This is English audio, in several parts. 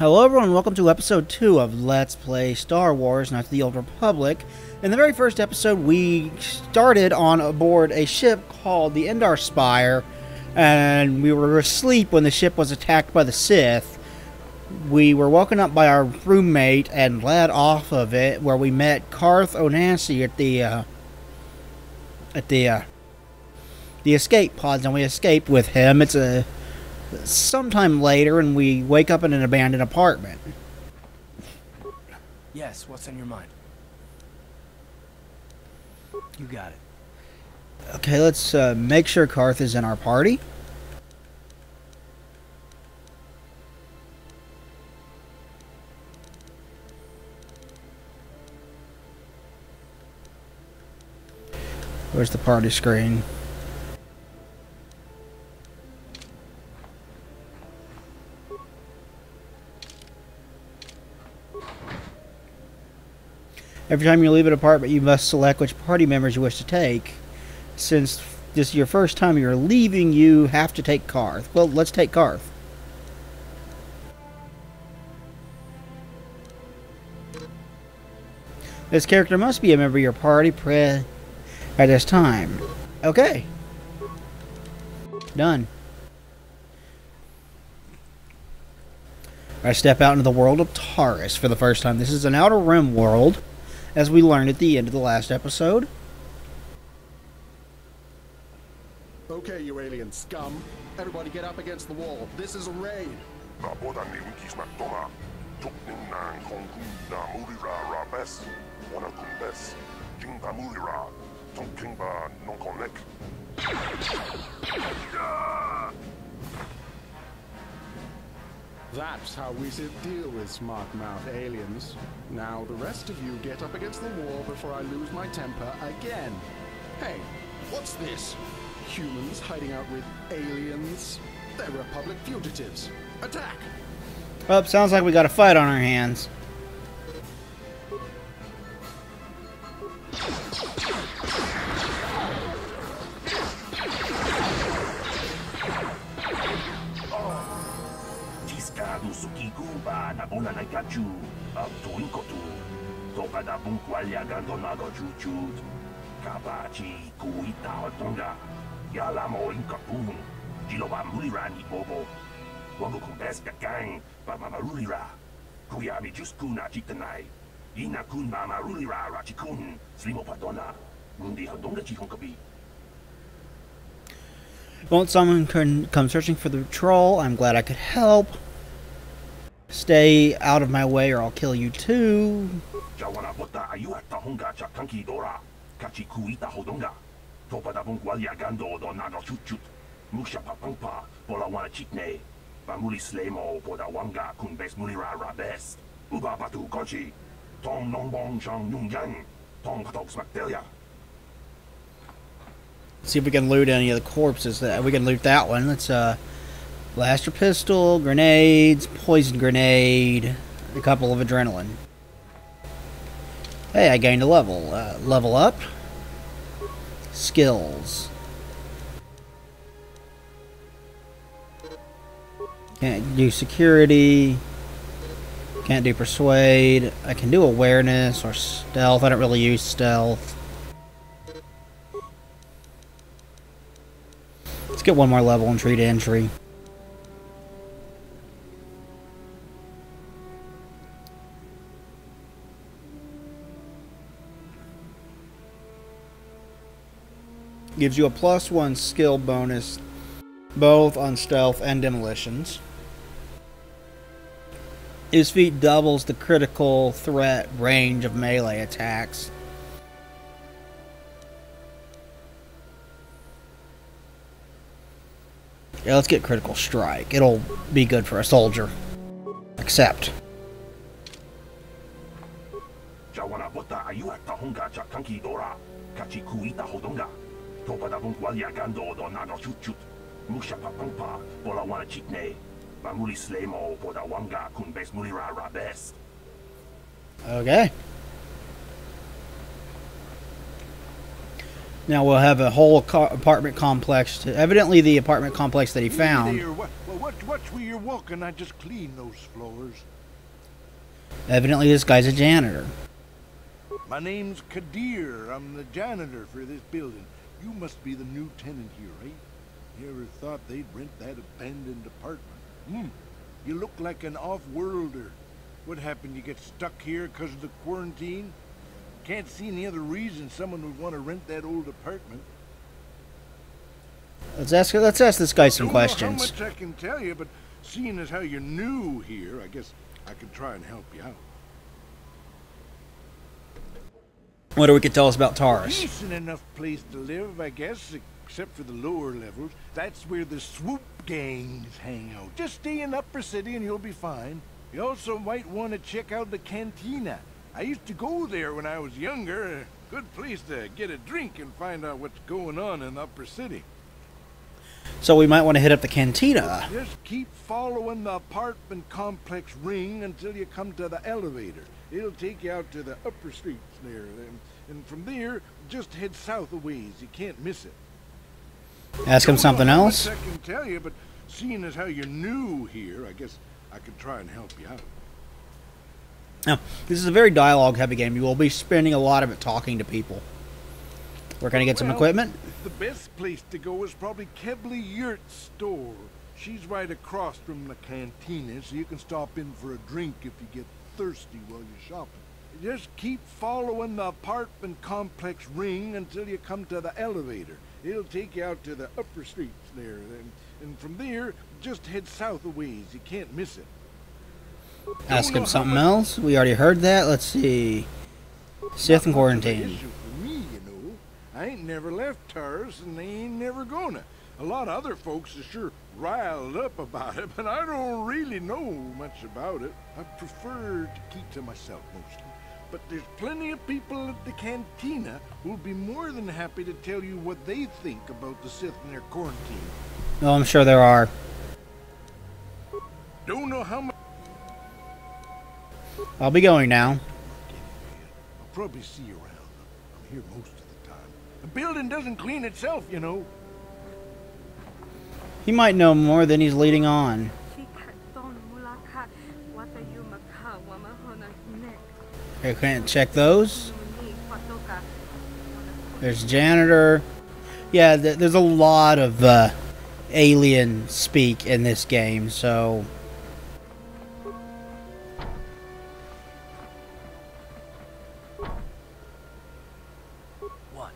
Hello everyone, welcome to episode 2 of Let's Play Star Wars Knights of the Old Republic. In the very first episode, we started on aboard a ship called the Endar Spire, and we were asleep when the ship was attacked by the Sith. We were woken up by our roommate and led off of it, where we met Carth Onassi at the escape pods, and we escaped with him. It's sometime later, and we wake up in an abandoned apartment. Yes, what's on your mind? You got it. Okay, let's make sure Carth is in our party. Where's the party screen? Every time you leave an apartment, you must select which party members you wish to take. Since this is your first time you're leaving, you have to take Carth. Well, let's take Carth. This character must be a member of your party at this time. Okay. Done. I step out into the world of Taris for the first time. This is an Outer Rim world, as we learned at the end of the last episode. Okay, you alien scum. Everybody get up against the wall. This is a raid. That's how we should deal with smart-mouth aliens. Now, the rest of you get up against the wall before I lose my temper again. Hey, what's this? Humans hiding out with aliens? They're Republic fugitives. Attack! Oh, sounds like we got a fight on our hands. Won't someone come searching for the troll? I'm glad I could help. Stay out of my way or I'll kill you too. See if we can loot any of the corpses. We can loot that one. Let's blaster pistol, grenades, poison grenade, a couple of adrenaline. Hey, I gained a level. Level up. Skills. Can't do security. Can't do persuade. I can do awareness or stealth. I don't really use stealth. Let's get one more level and treat entry. Gives you a +1 skill bonus both on stealth and demolitions. His feat doubles the critical threat range of melee attacks. Yeah, let's get critical strike. It'll be good for a soldier. Accept. Now we'll have a whole apartment complex. Evidently, the apartment complex that he found. Watch where you're walking. I just cleaned those floors. Evidently, this guy's a janitor. My name's Kadir. I'm the janitor for this building. You must be the new tenant here, right? You ever thought they'd rent that abandoned apartment? You look like an off-worlder. What happened? You get stuck here because of the quarantine? Can't see any other reason someone would want to rent that old apartment. Let's ask this guy some I don't know questions. how much I can tell you, but seeing as how you're new here, I guess I can try and help you out. What do we could tell us about Taris? Decent enough place to live, I guess, except for the lower levels. That's where the swoop gangs hang out. Just stay in Upper City and you'll be fine. You also might want to check out the cantina. I used to go there when I was younger. A good place to get a drink and find out what's going on in Upper City. So we might want to hit up the cantina. Just keep following the apartment complex ring until you come to the elevator. It'll take you out to the upper streets there. And from there, just head south a ways. You can't miss it. Ask him something else. I can tell you, but seeing as how you're new here, I guess I can try and help you out. Now, this is a very dialogue-heavy game. You will be spending a lot of it talking to people. We're going to get some equipment. The best place to go is probably Kebley Yurt's store. She's right across from the cantina, so you can stop in for a drink if you get thirsty while you're shopping. Just keep following the apartment complex ring until you come to the elevator. It'll take you out to the upper streets there. And from there, just head south a ways. You can't miss it. Ask him something else. We already heard that. Let's see. Sith in quarantine. Issue for me, you know. I ain't never left Taris, and they ain't never gonna. A lot of other folks are sure riled up about it, but I don't really know much about it. I prefer to keep to myself mostly. But there's plenty of people at the cantina who'll be more than happy to tell you what they think about the Sith and their quarantine. Oh, I'm sure there are. Don't know how much. I'll be going now. I'll probably see you around. I'm here most of the time. The building doesn't clean itself, you know. He might know more than he's leading on. Okay, can't check those. There's janitor. Yeah, there's a lot of alien speak in this game, so... What?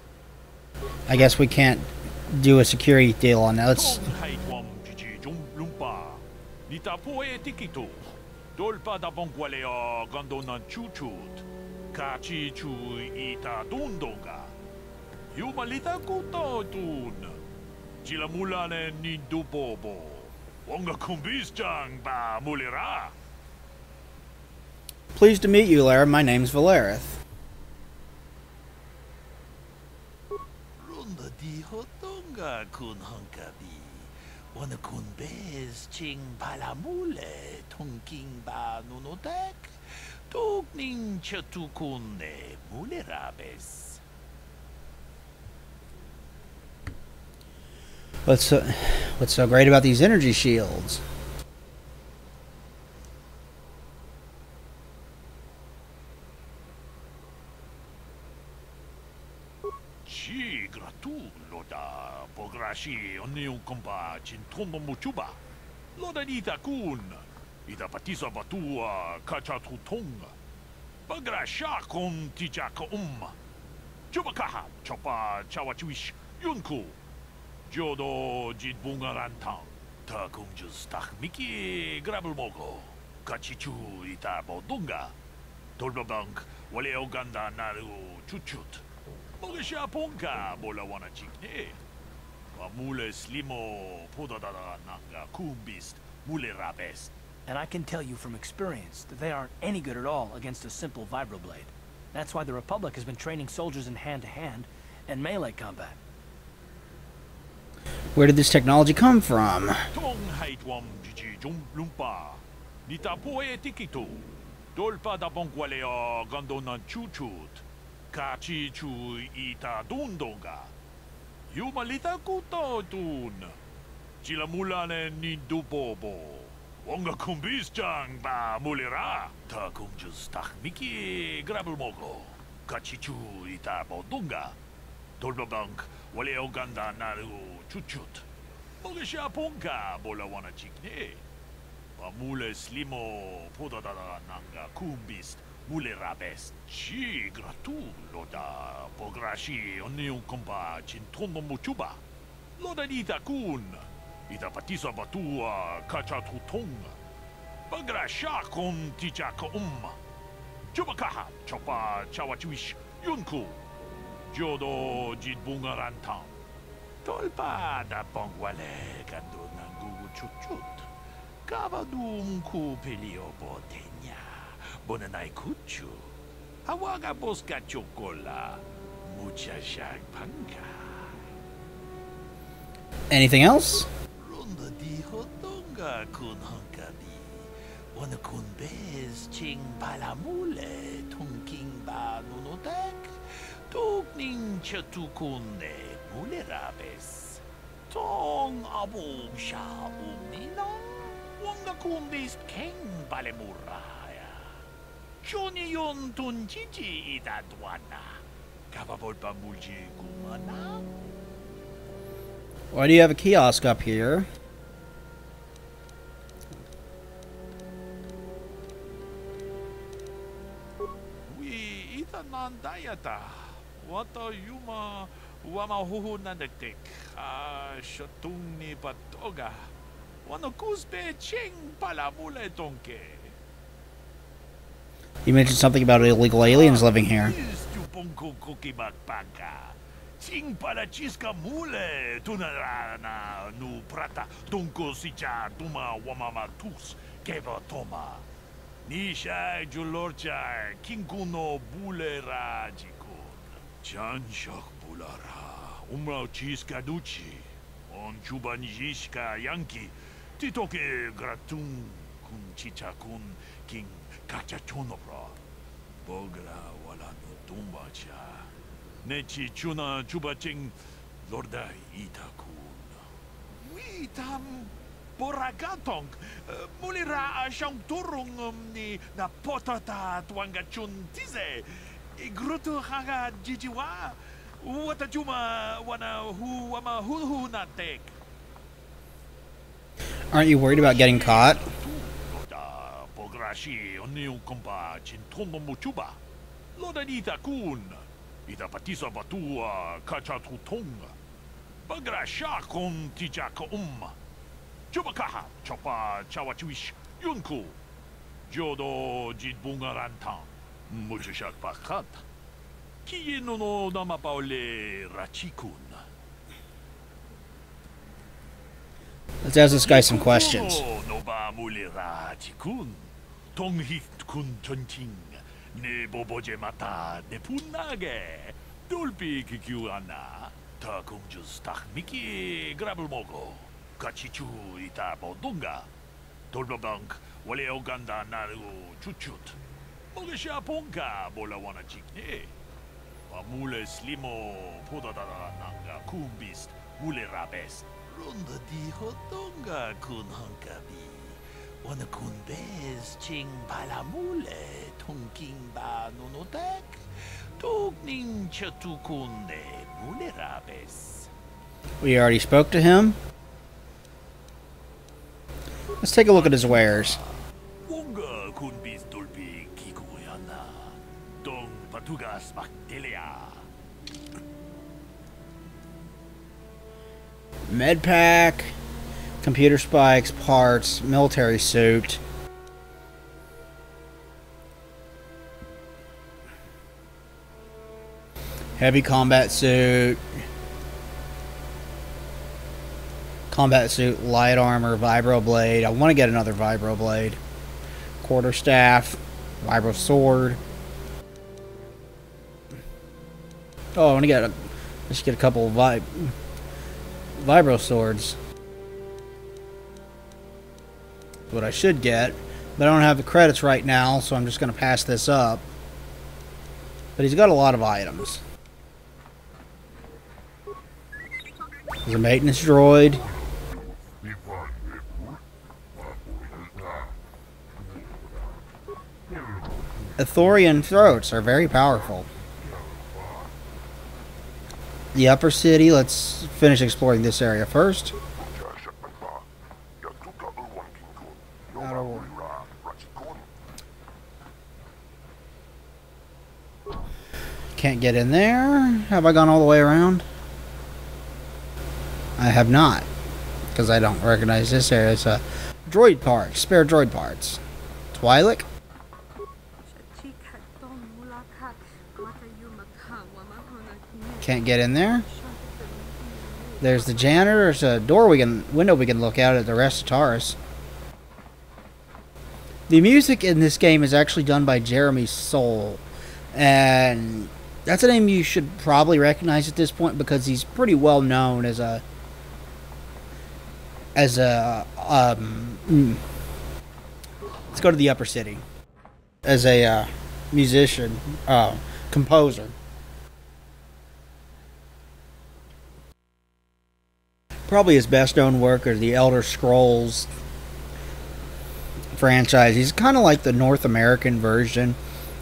I guess we can't do a security deal on that. Let's... Dolpa da bongualeo gondona chuchut. Kachi chu ita dundonga. Humalita kuto dun. Chilamulane nindubobo. Wonga kumbisjang ba mulira. Pleased to meet you, Lara. My name's Valerith. Runda di hotonga kun honkabi. Wana kun bez ching palamule tonking ba nunotek. Tokning chatukune mulerabes. What's so great about these energy shields? Chi gratu loda pograshi oniu kompa chintono muchuba. Loda nita kun. Ida patisa batua kachatu tonga. Bagrasha kon tijaka Chubakaha chopa chawachuish yunku. Jodo jitbungarantang. Takunjus takmiki grabelmogo. Kachichu ita bodunga. Tolbabank wale oganda naru chuchut. Mogesha ponka bola wana chikne. Mule slimo podadada nanga kumbist mule rabes. And I can tell you from experience that they aren't any good at all against a simple vibroblade. That's why the Republic has been training soldiers in hand-to-hand and melee combat. Where did this technology come from? Tong haitwam jiji lumpa. Nita poe tikito. Dolpa da bongualeo gondona chuchut. Kachi chu ita dundonga. Jumalita kuto tun. Sila mulane ni dubobo. Wonga kumbis jang ba mulira. Ta kumjus tak miki grabel mogo. Kachichu ita bodunga. Dolbabank wale oganda naru chuchut. Mogesha ponka bola wana chikne. Mule slimo podadada nanga kumbist mule rabes chi gratu loda pograshi oni un kompa chintono muchuba loda dita kun ita patisa batua kacha tutong pagrasha kon ticha ko chubakaha chopa chawachuish yunku jodo jitbungaranta tolpa da pongwale kanduna gugu chuchut Kabadum kupilio botenya. Bonanai kuchu. Hawaga boska chocola. Mucha shag panka. Anything else? Ronda di hotonga kun hankabi. Wana kun bez ching palamule. Tunking ba nunotek. Tukning chatukunde. Mule rabes. Tong abum sha umninong. Wonga kumbis king balemuraya. Johnny yon tunjiji idadwana. Kababol pamulji kumana. Why do you have a kiosk up here? We itanan dayata. Wata yuma wama huhu nandektek. Shatung ni patoga. Wano kuspe ching palamule tonke. You mentioned something about illegal aliens living here. Stupongko koki bakpaka. Ching pala chiska mule tunarana nu prata tunko sicha tuma wamamatus keva toma. Nisha julorcha kinkuno bule rajikun. Chanshak bulara. Umrao chiska duchi. On chubanjishka yanki. Titoke gratun kun chicha kun king kachachonopra. Bogra wala no tumbacha. Nechi chuna chubaching lorda itakun. Witam boragatong. Mulira siyang turong ni na potata tuangachun tize. Igruto haga jijiwa. Watajuma wana hu wama hu natek. Aren't you worried about getting caught? Pograshi oni un kompa chintono muchuba. Loda dita kun. Ita patisa batua kacha tutonga. Pagrasha kon ticha ko Chubakaha chopa chawachuish yunku. Jodo jitbungaranta. Muchishak pakat. Kiye no namapaole rachikun. Let's ask this guy some questions. No ba mule rachikun. Tonghit kun chonching. Ne boboje mata ne punage. Dulpi kikiuana. Ta kumjus tak miki grabel mogo. Kachichu ita bodunga. Dolbabank wale oganda naru chuchut. Mogesha ponka bola wana chikne. Mule slimo podadada nanga kumbist mule rabes. Ronda di hotonga kun hankabi. Wana kun bez ching palamule tunking ba nunotek. Tukning chatukunde mule rabes. We already spoke to him. Let's take a look at his wares. Wonga kun bis dolpi kikuyana. Dong patugas baktelia. Med pack, computer spikes, parts, military suit. Heavy combat suit. Combat suit, light armor, vibro blade. I want to get another vibro blade. Quarter staff, vibro sword. Oh, I want to get let's get a couple of vibro swords. What I should get, but I don't have the credits right now, so I'm just going to pass this up. But he's got a lot of items. There's a maintenance droid. Athorian throats are very powerful. The upper city, let's finish exploring this area first. Outer world. Can't get in there. Have I gone all the way around? I have not, because I don't recognize this area. It's a droid part, spare droid parts. Twi'lek? Can't get in there. There's the janitor. There's a window we can look out at the rest of Taris. The music in this game is actually done by Jeremy Soule, and that's a name you should probably recognize at this point because he's pretty well known as a let's go to the upper city, as a musician, composer. Probably his best known work are the Elder Scrolls franchise. He's kind of like the North American version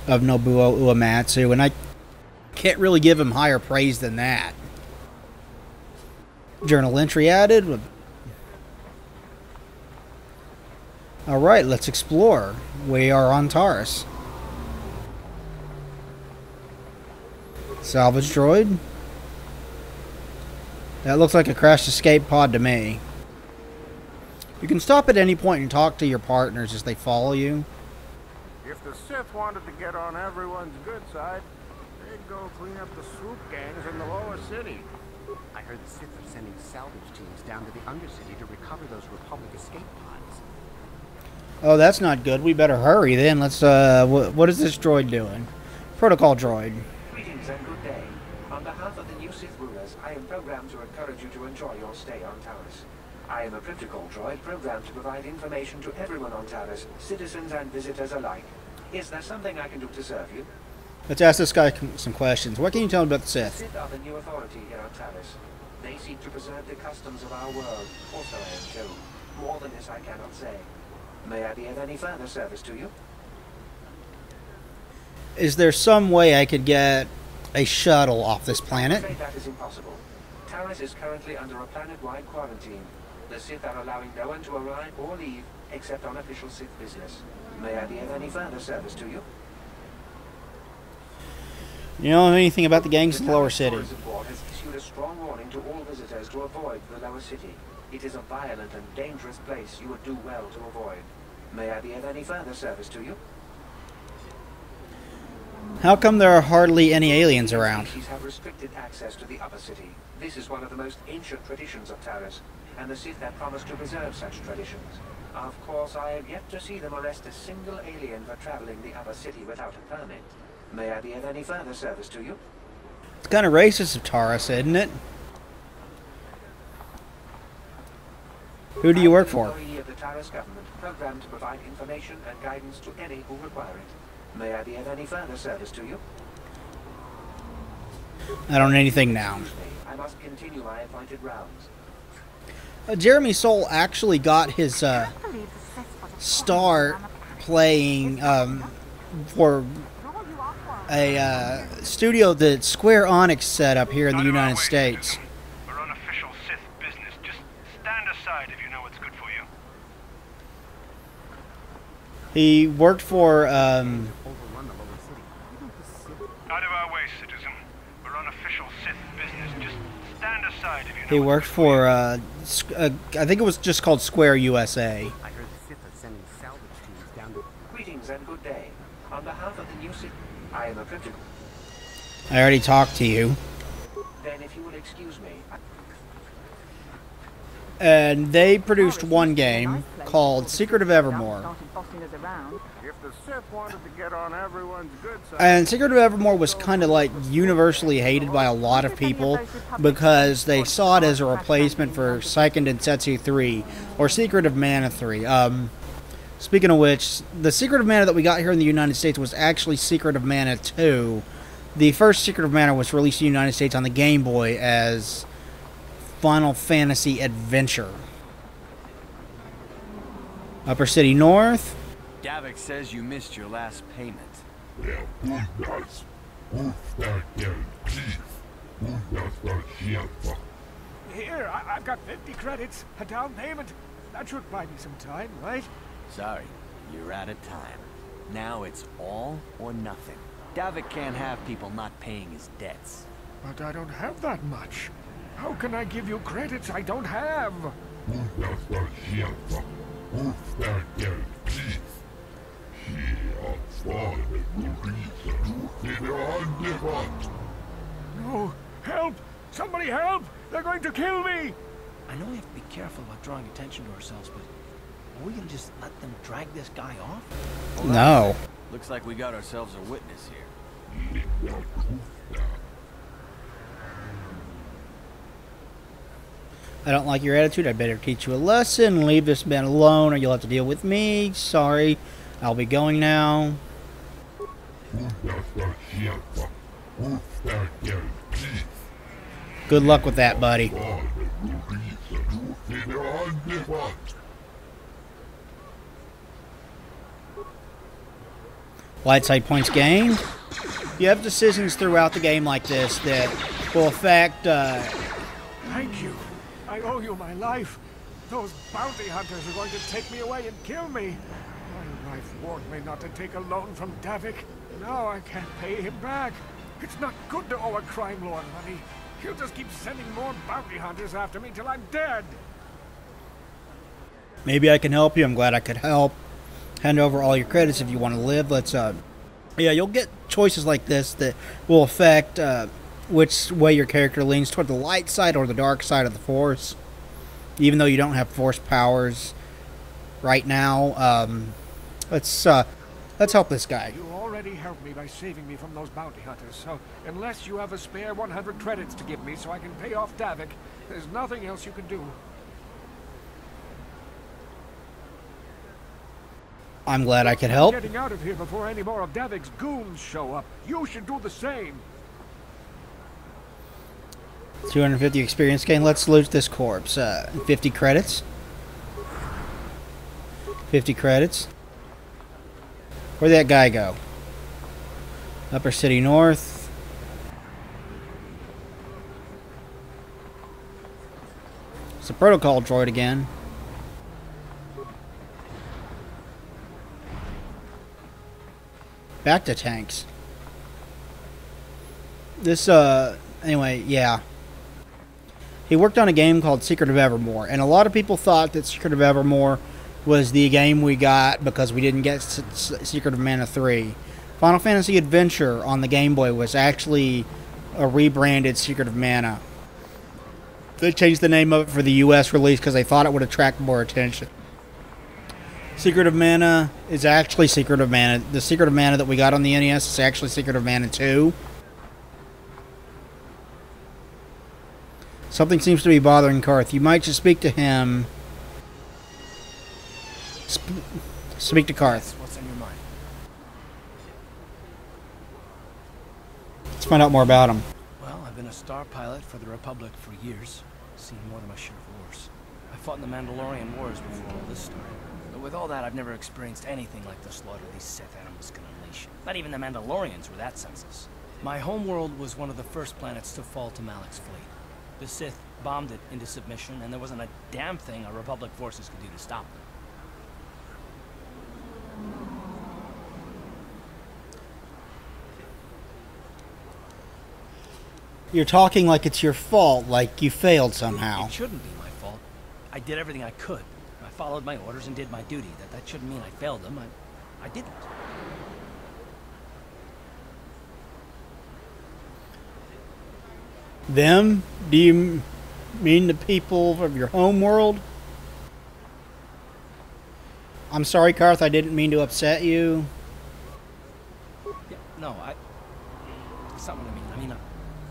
of Nobuo Uematsu, and I can't really give him higher praise than that. Journal entry added. Alright, let's explore. We are on Taris. Salvage droid. That looks like a crashed escape pod to me. You can stop at any point and talk to your partners as they follow you. If the Sith wanted to get on everyone's good side, they'd go clean up the swoop gangs in the lower city. I heard the Sith are sending salvage teams down to the Undercity to recover those Republic escape pods. Oh, that's not good. We better hurry then. Let's, what is this droid doing? Protocol droid. Greetings and good day. On behalf of the new Sith rulers, I am programmed to encourage you to enjoy your stay on Taris. I am a protocol droid programmed to provide information to everyone on Taris, citizens and visitors alike. Is there something I can do to serve you? Let's ask this guy some questions. What can you tell me about the Sith? Sith are the new authority here on Taris. They seek to preserve the customs of our world. Also, I am told. More than this I cannot say. May I be of any further service to you? Is there some way I could get a shuttle off this planet? I'm afraid that is impossible. Taris is currently under a planet-wide quarantine. The Sith are allowing no one to arrive or leave except on official Sith business. May I be of any further service to you? You don't know anything about the gangs in the lower Taris city. Tourism Board has issued a strong warning to all visitors to avoid the lower city. It is a violent and dangerous place you would do well to avoid. May I be of any further service to you? How come there are hardly any aliens around? Species have restricted access to the upper city. This is one of the most ancient traditions of Taris, and the Sith have promised to preserve such traditions. Of course, I have yet to see them arrest a single alien for traveling the upper city without a permit. May I be of any further service to you? It's kind of racist of Taris, isn't it? Who do you work for? I'm an employee of the Taris government, programmed to provide information and guidance to any who require it. May I be of any further service to you? I don't know anything now. I must continue my appointed rounds. Jeremy Soule actually got his start playing for a studio that Square Enix set up here in the United States. We're on official Sith business. Just stand aside if you know what's good for you. He worked for Overrun the lower city. Even the Sith. Out of our way, citizen. We're on official Sith business. Just stand aside if you know he what's worked good for you. for I think it was just called Square USA. I heard the Sith are sending salvage teams down to... Greetings and good day. On behalf of the new city, I am a protocol. I already talked to you. Then if you will excuse me, And they produced one game called Secret of Evermore. If the Sith wanted to get on everyone's good side... And Secret of Evermore was kind of like universally hated by a lot of people because they saw it as a replacement for Seiken Densetsu 3 or Secret of Mana 3. Speaking of which, the Secret of Mana that we got here in the United States was actually Secret of Mana 2. The first Secret of Mana was released in the United States on the Game Boy as Final Fantasy Adventure. Upper City North. Davik says you missed your last payment. Here, I've got 50 credits, a down payment. That should buy me some time, right? Sorry, you're out of time. Now it's all or nothing. Davik can't have people not paying his debts. But I don't have that much. How can I give you credits I don't have? No! Help! Somebody help! They're going to kill me! I know we have to be careful about drawing attention to ourselves, but are we gonna just let them drag this guy off? No. Looks like we got ourselves a witness here. I don't like your attitude. I better teach you a lesson. Leave this man alone or you'll have to deal with me. Sorry. I'll be going now. Good luck with that, buddy. Light side points gained. You have decisions throughout the game like this that will affect... Thank you. I owe you my life. Those bounty hunters are going to take me away and kill me. My wife warned me not to take a loan from Davik. Now I can't pay him back. It's not good to owe a crime lord money. He'll just keep sending more bounty hunters after me till I'm dead. Maybe I can help you. I'm glad I could help. Hand over all your credits if you want to live. Let's, yeah, you'll get choices like this that will affect, which way your character leans toward the light side or the dark side of the Force. Even though you don't have Force powers right now, let's help this guy. You already helped me by saving me from those bounty hunters, so unless you have a spare 100 credits to give me so I can pay off Davik, there's nothing else you can do. I'm glad I could help. Getting out of here before any more of Davik's goons show up. You should do the same. 250 experience gain. Let's loot this corpse. 50 credits. 50 credits. Where'd that guy go? Upper City North. It's a protocol droid again. Back to tanks. This, anyway, yeah. He worked on a game called Secret of Evermore, and a lot of people thought that Secret of Evermore was the game we got because we didn't get Secret of Mana 3. Final Fantasy Adventure on the Game Boy was actually a rebranded Secret of Mana. They changed the name of it for the US release because they thought it would attract more attention. Secret of Mana is actually Secret of Mana. The Secret of Mana that we got on the NES is actually Secret of Mana 2. Something seems to be bothering Karth. You might just speak to him. Speak to Karth. What's on your mind? Let's find out more about him. Well, I've been a star pilot for the Republic for years. Seen more than my share of wars. I fought in the Mandalorian Wars before all this started. But with all that, I've never experienced anything like the slaughter these Sith animals can unleash. Not even the Mandalorians were that senseless. My homeworld was one of the first planets to fall to Malak's fleet. The Sith bombed it into submission, and there wasn't a damn thing our Republic forces could do to stop them. You're talking like it's your fault, like you failed somehow. It shouldn't be my fault. I did everything I could. I followed my orders and did my duty. That shouldn't mean I failed them. I didn't. Them? Do you mean the people of your home world? I'm sorry, Karth, I didn't mean to upset you. Yeah, no, that's not what I mean.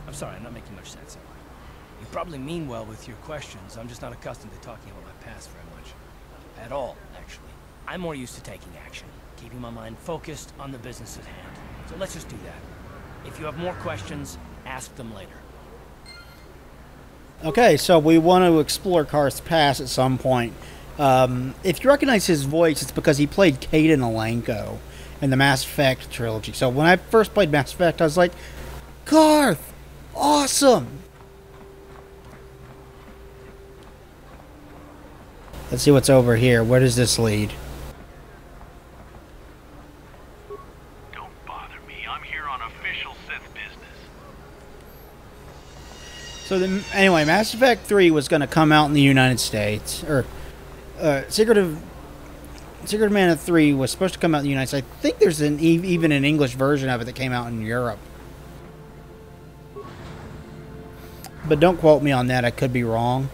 I'm sorry, I'm not making much sense. You probably mean well with your questions. I'm just not accustomed to talking about my past very much. At all, actually. I'm more used to taking action, keeping my mind focused on the business at hand. So let's just do that. If you have more questions, ask them later. Okay, so we want to explore Karth's past at some point. If you recognize his voice, it's because he played Caden Alenko in the Mass Effect trilogy. So when I first played Mass Effect, I was like, Karth! Awesome! Let's see what's over here. Where does this lead? Don't bother me. I'm here on official Sith business. So anyway, Mass Effect 3 was going to come out in the United States, or Secret of Mana 3 was supposed to come out in the United States. I think there's even an English version of it that came out in Europe. But don't quote me on that, I could be wrong.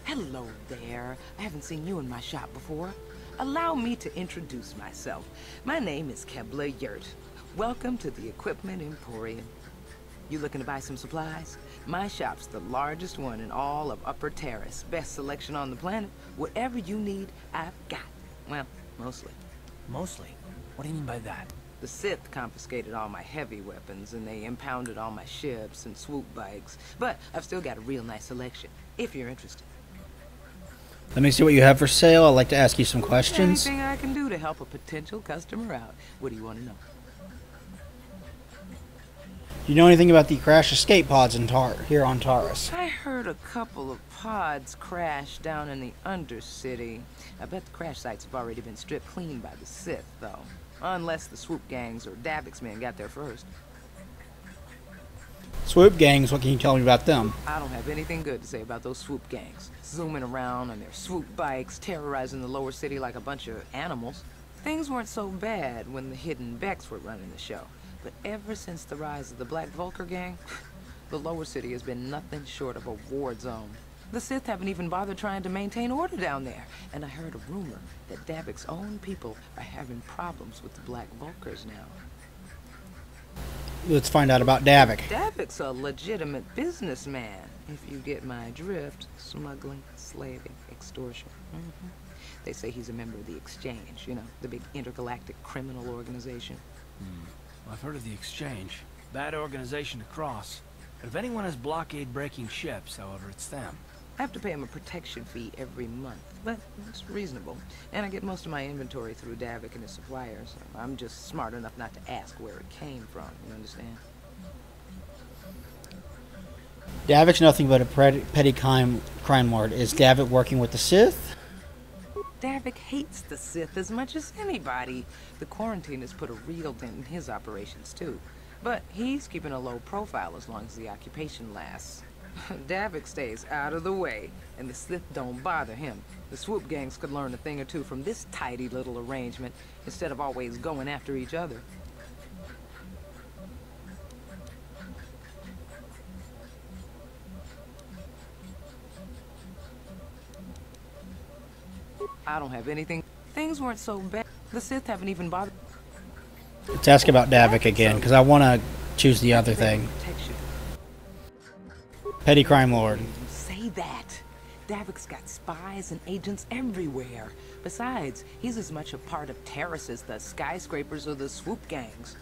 Hello there. I haven't seen you in my shop before. Allow me to introduce myself. My name is Kebla Yurt. Welcome to the Equipment Emporium. You looking to buy some supplies? My shop's the largest one in all of Upper Taris. Best selection on the planet. Whatever you need, I've got. Well, mostly. Mostly? What do you mean by that? The Sith confiscated all my heavy weapons, and they impounded all my ships and swoop bikes. But I've still got a real nice selection, if you're interested. Let me see what you have for sale. I'd like to ask you some questions. Anything I can do to help a potential customer out. What do you want to know? Do you know anything about the crash escape pods in here on Taris? I heard a couple of pods crash down in the Undercity. I bet the crash sites have already been stripped clean by the Sith, though. Unless the swoop gangs or Davik's men got there first. Swoop gangs, what can you tell me about them? I don't have anything good to say about those swoop gangs. Zooming around on their swoop bikes, terrorizing the lower city like a bunch of animals. Things weren't so bad when the hidden Becks were running the show. But ever since the rise of the Black Vulcar gang, the lower city has been nothing short of a war zone. The Sith haven't even bothered trying to maintain order down there. And I heard a rumor that Davik's own people are having problems with the Black Vulcars now. Let's find out about Davik. Davik's a legitimate businessman, if you get my drift. Smuggling, slaving, extortion. They say he's a member of the Exchange, you know, the big intergalactic criminal organization. I've heard of the Exchange. Bad organization to cross. But if anyone has blockade-breaking ships, however, it's them. I have to pay him a protection fee every month, but it's reasonable. And I get most of my inventory through Davik and his suppliers. I'm just smart enough not to ask where it came from, you understand? Davik's nothing but a petty crime lord. Is Davik working with the Sith? Davik hates the Sith as much as anybody. The quarantine has put a real dent in his operations, too. But he's keeping a low profile as long as the occupation lasts. Davik stays out of the way, and the Sith don't bother him. The swoop gangs could learn a thing or two from this tidy little arrangement, instead of always going after each other. I don't have anything. Things weren't so bad. The Sith haven't even bothered. Let's ask about Davik again, because I want to choose the other thing. Petty crime lord. You say that. Davik's got spies and agents everywhere. Besides, he's as much a part of Taris as the skyscrapers or the swoop gangs.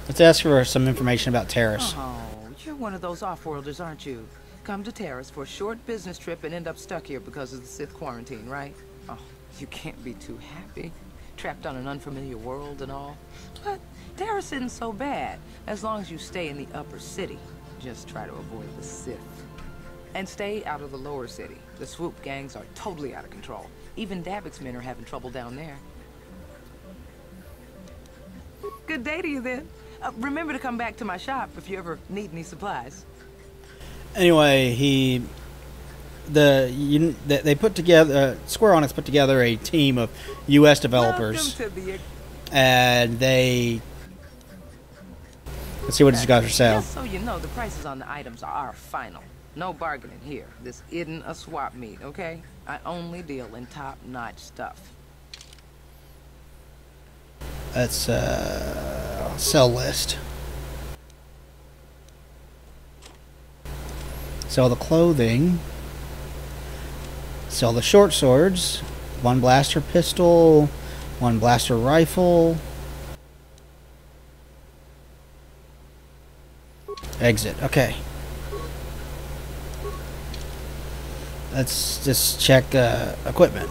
Let's ask for some information about Taris. Oh, you're one of those off-worlders, aren't you? Come to Taris for a short business trip and end up stuck here because of the Sith quarantine, right? Oh, you can't be too happy. Trapped on an unfamiliar world and all. But Taris isn't so bad, as long as you stay in the upper city. Just try to avoid the Sith. And stay out of the lower city. The swoop gangs are totally out of control. Even Davik's men are having trouble down there. Good day to you then. Remember to come back to my shop if you ever need any supplies. Anyway, they put together, Square Enix put together a team of U.S. developers, and they, let's see what it's got for sale. Just so you know, the prices on the items are final. No bargaining here. This isn't a swap meet, okay? I only deal in top-notch stuff. Let's sell list. Sell the clothing. Sell the short swords. 1 blaster pistol, 1 blaster rifle. Exit. Okay. Let's just check equipment.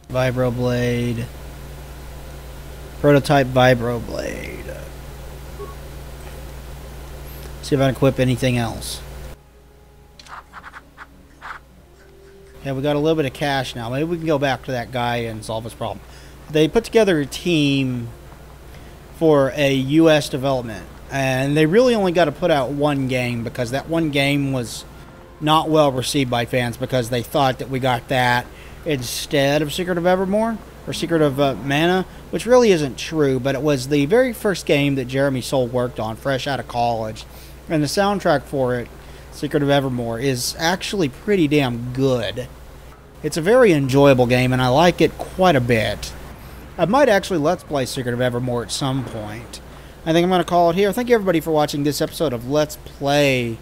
Vibroblade. Prototype Vibroblade. See if I can equip anything else. Yeah, we got a little bit of cash now. Maybe we can go back to that guy and solve his problem. They put together a team for a U.S. development, and they really only got to put out 1 game because that 1 game was not well received by fans because they thought that we got that instead of Secret of Evermore or Secret of Mana, which really isn't true, but it was the very first game that Jeremy Soule worked on fresh out of college, and the soundtrack for it, Secret of Evermore, is actually pretty damn good. It's a very enjoyable game, and I like it quite a bit. I might actually Let's Play Secret of Evermore at some point. I think I'm going to call it here. Thank you everybody for watching this episode of Let's Play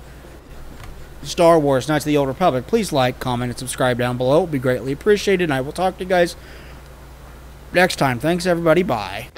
Star Wars Knights of the Old Republic. Please like, comment, and subscribe down below. It would be greatly appreciated, and I will talk to you guys next time. Thanks everybody. Bye.